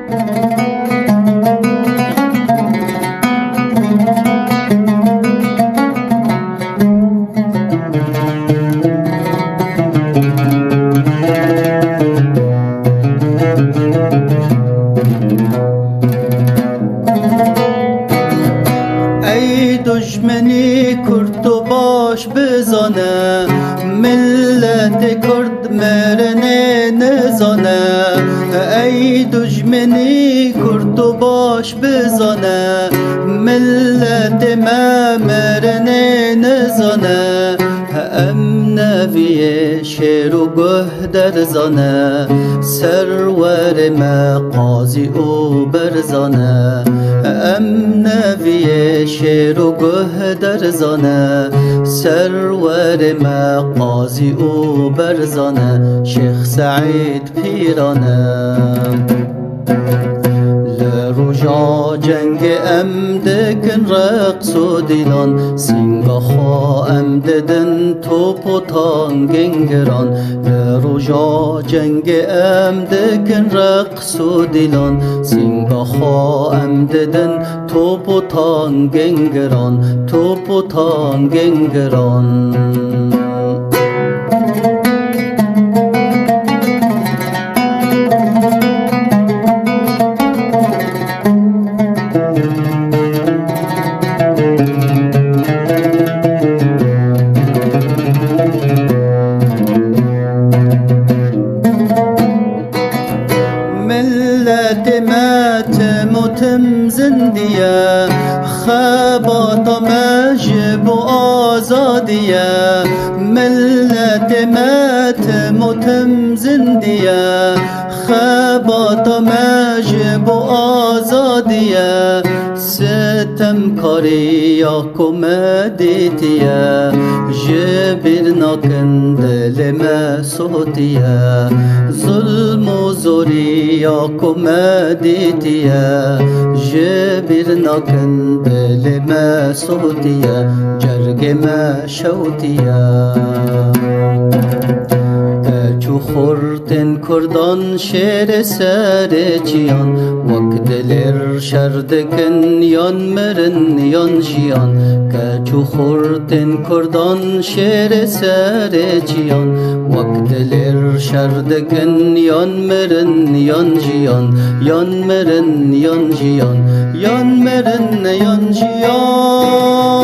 ای دشمنی کرد و باش بزانه، ملت کرد مرنه نزانه. ای دشمنی کرد و باش بزانه، ملت ما مرنه نزانه. ام نوی شیر و گه در زانه، سرور ما قاضی او برزانه. ام نوی شیر و گه در زانه، سرور ما قاضی او برزانه. شیخ سعید پیرانه لروجا جنگ ام دکن رقص و دیلان، سینگا خوا ام ددن توپ و تانگنگران. لروجا جنگ ام دکن رقص و دیلان، سینگا خوا ام ددن توپ و تانگنگران، توپ و تانگنگران. ملت ماتم و تم زندیه، خبات مجب و آزادیه. ملت ماتم و تم زندیه، خبات مجب و آزادیه. ستم کاری یا کمدیتیه، جبر نکن دل ما صوتیه. ظلم و زوری یا کمدیتیه، جبر نکن دل ما صوتیه. جرگ ما شوتیه چو خورتن کردان شیر سر چیان، وک دلر شردکن یان مرن یان جیان. که چو خورتن کردان شیر سر چیان، وک دلر شردکن یان مرن یان جیان. یان مرن یان جیان، یان مرن یان جیان.